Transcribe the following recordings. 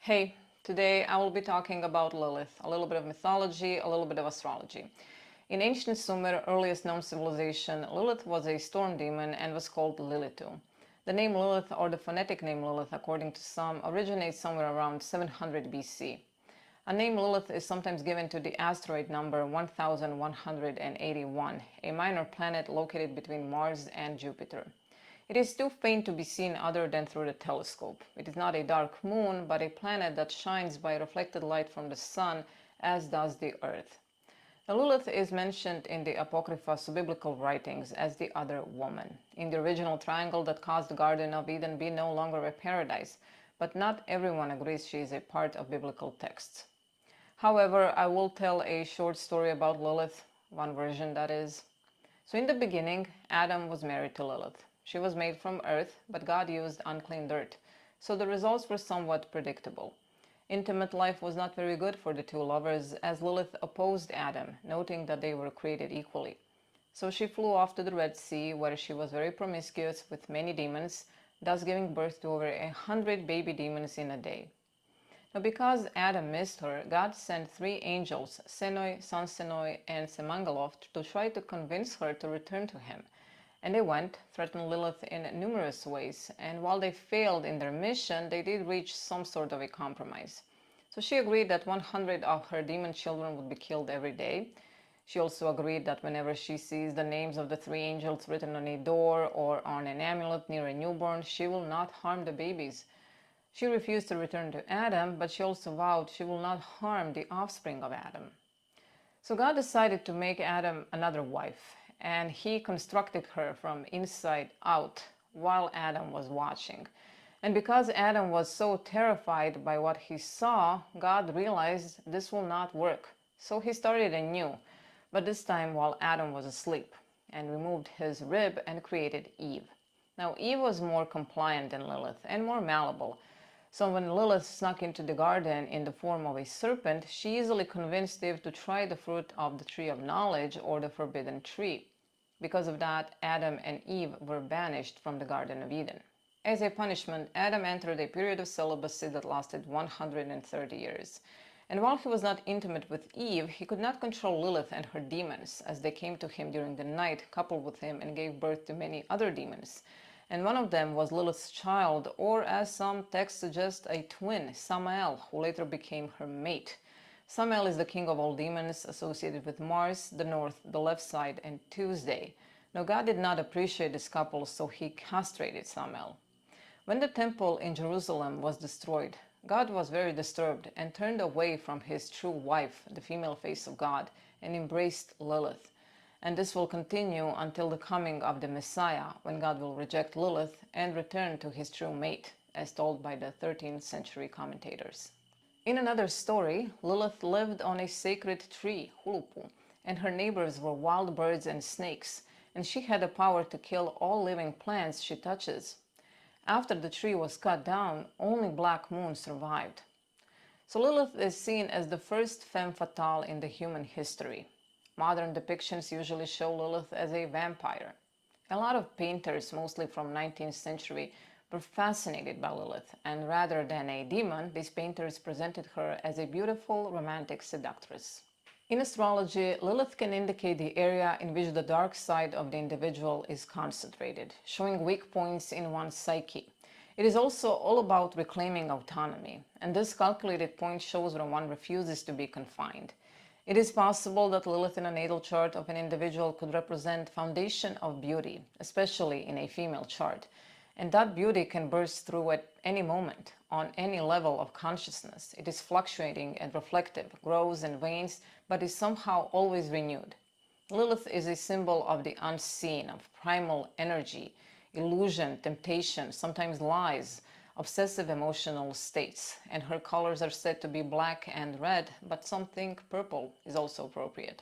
Hey, today I will be talking about Lilith, a little bit of mythology, a little bit of astrology. In ancient Sumer, earliest known civilization, Lilith was a storm demon and was called Lilitu. The name Lilith, or the phonetic name Lilith according to some, originates somewhere around 700 BC. A name Lilith is sometimes given to the asteroid number 1181, a minor planet located between Mars and Jupiter. It is too faint to be seen other than through the telescope. It is not a dark moon, but a planet that shines by reflected light from the sun, as does the Earth. Now, Lilith is mentioned in the Apocrypha biblical writings as the other woman, in the original triangle that caused the Garden of Eden be no longer a paradise, but not everyone agrees she is a part of biblical texts. However, I will tell a short story about Lilith, one version that is. So in the beginning, Adam was married to Lilith. She was made from earth, but God used unclean dirt, so the results were somewhat predictable. Intimate life was not very good for the two lovers, as Lilith opposed Adam, noting that they were created equally. So she flew off to the Red Sea, where she was very promiscuous with many demons, thus giving birth to over 100 baby demons in a day. Now, because Adam missed her, God sent three angels, Senoi, Sansenoi, and Semangaloth, to try to convince her to return to him. And they went, threatened Lilith in numerous ways, and while they failed in their mission, they did reach some sort of a compromise. So she agreed that 100 of her demon children would be killed every day. She also agreed that whenever she sees the names of the three angels written on a door or on an amulet near a newborn, she will not harm the babies. She refused to return to Adam, but she also vowed she will not harm the offspring of Adam. So God decided to make Adam another wife, and he constructed her from inside out while Adam was watching. And because Adam was so terrified by what he saw, God realized this will not work. So he started anew, but this time while Adam was asleep, and removed his rib and created Eve. Now Eve was more compliant than Lilith and more malleable. So when Lilith snuck into the garden in the form of a serpent, she easily convinced Eve to try the fruit of the tree of knowledge, or the forbidden tree. Because of that, Adam and Eve were banished from the Garden of Eden. As a punishment, Adam entered a period of celibacy that lasted 130 years. And while he was not intimate with Eve, he could not control Lilith and her demons, as they came to him during the night, coupled with him, and gave birth to many other demons. And one of them was Lilith's child, or as some texts suggest, a twin, Samael, who later became her mate. Samael is the king of all demons, associated with Mars, the north, the left side, and Tuesday. Now God did not appreciate this couple, so he castrated Samael. When the temple in Jerusalem was destroyed, God was very disturbed and turned away from his true wife, the female face of God, and embraced Lilith. And this will continue until the coming of the Messiah, when God will reject Lilith and return to his true mate, as told by the 13th century commentators. In another story, Lilith lived on a sacred tree, Hulupu, and her neighbors were wild birds and snakes, and she had the power to kill all living plants she touches. After the tree was cut down, only Black Moon survived. So Lilith is seen as the first femme fatale in the human history. Modern depictions usually show Lilith as a vampire. A lot of painters, mostly from 19th century, were fascinated by Lilith, and rather than a demon, these painters presented her as a beautiful, romantic seductress. In astrology, Lilith can indicate the area in which the dark side of the individual is concentrated, showing weak points in one's psyche. It is also all about reclaiming autonomy, and this calculated point shows when one refuses to be confined. It is possible that Lilith in a natal chart of an individual could represent foundation of beauty, especially in a female chart. And that beauty can burst through at any moment, on any level of consciousness. It is fluctuating and reflective, grows and wanes, but is somehow always renewed. Lilith is a symbol of the unseen, of primal energy, illusion, temptation, sometimes lies, obsessive emotional states, and her colors are said to be black and red, but some think purple is also appropriate.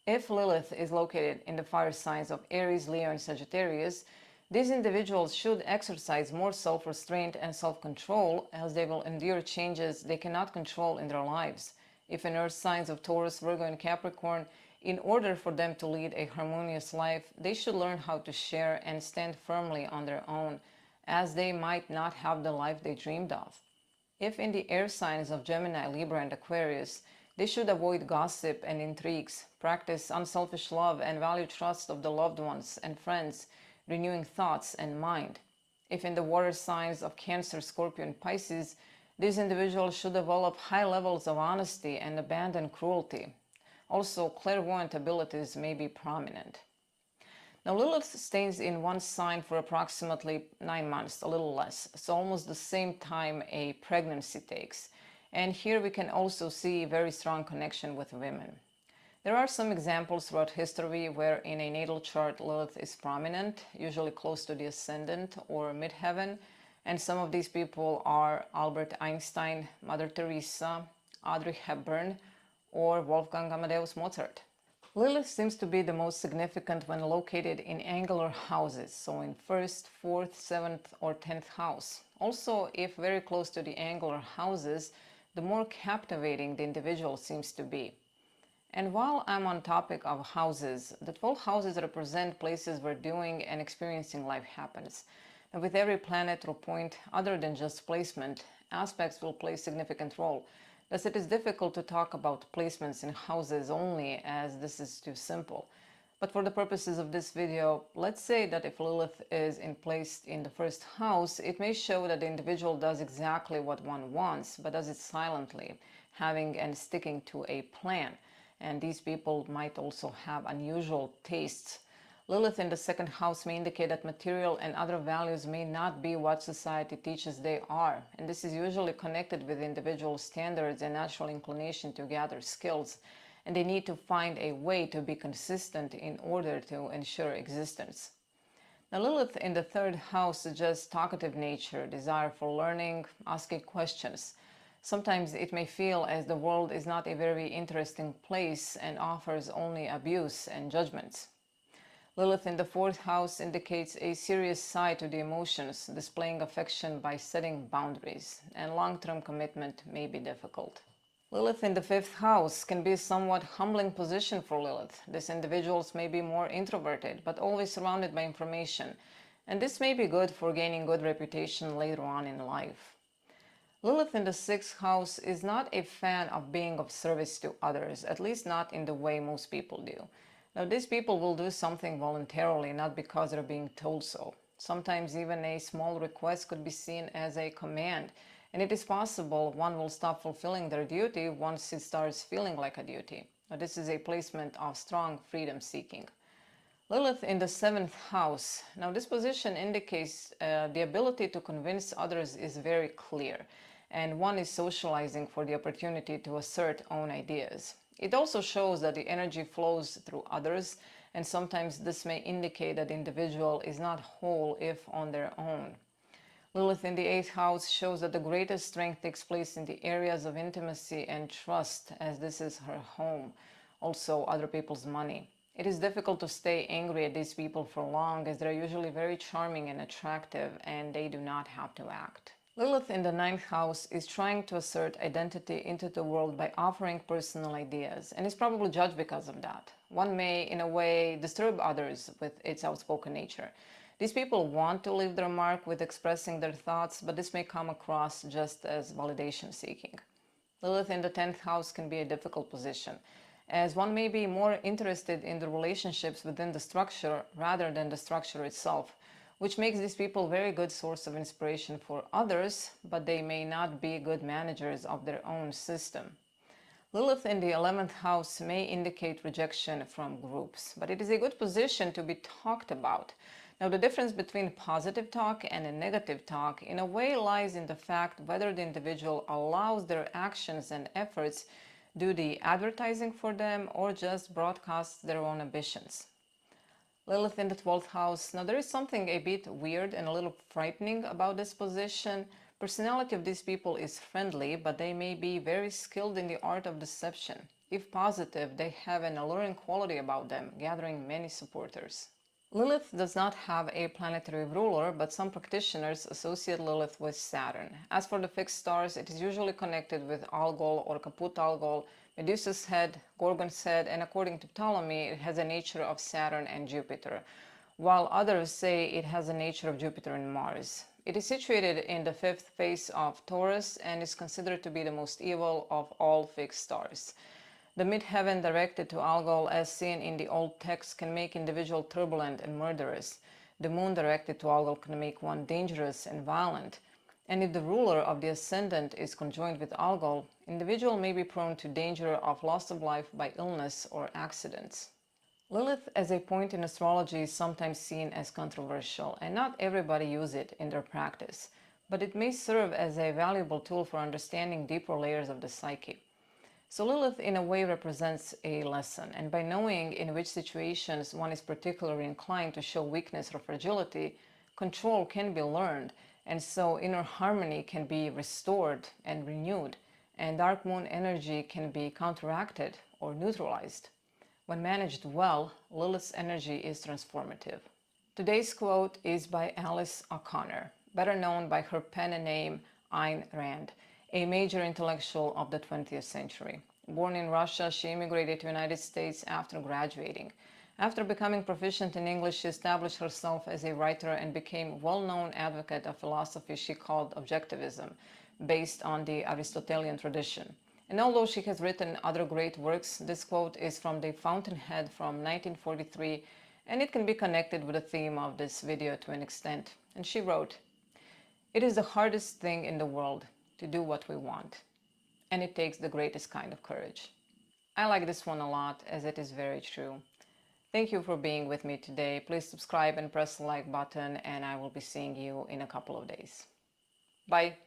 If Lilith is located in the fire signs of Aries, Leo, and Sagittarius, these individuals should exercise more self-restraint and self-control, as they will endure changes they cannot control in their lives. If in earth signs of Taurus, Virgo, and Capricorn, in order for them to lead a harmonious life, they should learn how to share and stand firmly on their own, as they might not have the life they dreamed of. If in the air signs of Gemini, Libra, and Aquarius, they should avoid gossip and intrigues, practice unselfish love, and value trust of the loved ones and friends, renewing thoughts and mind. If in the water signs of Cancer, Scorpio, and Pisces, these individuals should develop high levels of honesty and abandon cruelty. Also, clairvoyant abilities may be prominent. Now, Lilith stays in one sign for approximately 9 months, a little less, so almost the same time a pregnancy takes. And here we can also see a very strong connection with women. There are some examples throughout history where in a natal chart Lilith is prominent, usually close to the ascendant or midheaven, and some of these people are Albert Einstein, Mother Teresa, Audrey Hepburn, or Wolfgang Amadeus Mozart. Lilith seems to be the most significant when located in angular houses, so in 1st, 4th, 7th, or 10th house. Also, if very close to the angular houses, the more captivating the individual seems to be. And while I'm on topic of houses, the 12 houses represent places where doing and experiencing life happens. And with every planet or point, other than just placement, aspects will play a significant role. Thus, it is difficult to talk about placements in houses only, as this is too simple. But for the purposes of this video, let's say that if Lilith is placed in the 1st house, it may show that the individual does exactly what one wants, but does it silently, having and sticking to a plan. And these people might also have unusual tastes. Lilith in the 2nd house may indicate that material and other values may not be what society teaches they are, and this is usually connected with individual standards and natural inclination to gather skills, and they need to find a way to be consistent in order to ensure existence. Now, Lilith in the 3rd house suggests talkative nature, desire for learning, asking questions. Sometimes it may feel as the world is not a very interesting place and offers only abuse and judgments. Lilith in the 4th house indicates a serious side to the emotions, displaying affection by setting boundaries, and long-term commitment may be difficult. Lilith in the 5th house can be a somewhat humbling position for Lilith. These individuals may be more introverted, but always surrounded by information, and this may be good for gaining good reputation later on in life. Lilith in the 6th house is not a fan of being of service to others, at least not in the way most people do. Now, these people will do something voluntarily, not because they're being told so. Sometimes even a small request could be seen as a command, and it is possible one will stop fulfilling their duty once it starts feeling like a duty. Now, this is a placement of strong freedom seeking. Lilith in the 7th house. Now, this position indicates the ability to convince others is very clear, and one is socializing for the opportunity to assert own ideas. It also shows that the energy flows through others, and sometimes this may indicate that the individual is not whole if on their own. Lilith in the 8th house shows that the greatest strength takes place in the areas of intimacy and trust, as this is her home, also other people's money. It is difficult to stay angry at these people for long, as they're usually very charming and attractive, and they do not have to act. Lilith in the 9th house is trying to assert identity into the world by offering personal ideas, and is probably judged because of that. One may, in a way, disturb others with its outspoken nature. These people want to leave their mark with expressing their thoughts, but this may come across just as validation seeking. Lilith in the 10th house can be a difficult position, as one may be more interested in the relationships within the structure rather than the structure itself, which makes these people a very good source of inspiration for others, but they may not be good managers of their own system. Lilith in the 11th house may indicate rejection from groups, but it is a good position to be talked about. Now, the difference between positive talk and a negative talk in a way lies in the fact whether the individual allows their actions and efforts do the advertising for them or just broadcasts their own ambitions. Lilith in the 12th house. Now, there is something a bit weird and a little frightening about this position. Personality of these people is friendly, but they may be very skilled in the art of deception. If positive, they have an alluring quality about them, gathering many supporters. Lilith does not have a planetary ruler, but some practitioners associate Lilith with Saturn. As for the fixed stars, it is usually connected with Algol or Caput Algol, Medusa's head, Gorgon's head, and according to Ptolemy, it has a nature of Saturn and Jupiter, while others say it has a nature of Jupiter and Mars. It is situated in the fifth phase of Taurus and is considered to be the most evil of all fixed stars. The midheaven directed to Algol, as seen in the old text, can make individual turbulent and murderous. The moon directed to Algol can make one dangerous and violent. And if the ruler of the ascendant is conjoined with Algol, individual may be prone to danger of loss of life by illness or accidents. Lilith as a point in astrology is sometimes seen as controversial, and not everybody uses it in their practice, but it may serve as a valuable tool for understanding deeper layers of the psyche. So Lilith in a way represents a lesson, and by knowing in which situations one is particularly inclined to show weakness or fragility, control can be learned, and so inner harmony can be restored and renewed, and dark moon energy can be counteracted or neutralized. When managed well, Lilith's energy is transformative. Today's quote is by Alice O'Connor, better known by her pen name Ayn Rand, a major intellectual of the 20th century. Born in Russia, she immigrated to the United States after graduating. After becoming proficient in English, she established herself as a writer and became a well-known advocate of philosophy she called objectivism, based on the Aristotelian tradition. And although she has written other great works, this quote is from the Fountainhead from 1943, and it can be connected with the theme of this video to an extent. And she wrote, "It is the hardest thing in the world to do what we want, and it takes the greatest kind of courage." I like this one a lot, as it is very true. Thank you for being with me today. Please subscribe and press the like button, and I will be seeing you in a couple of days. Bye.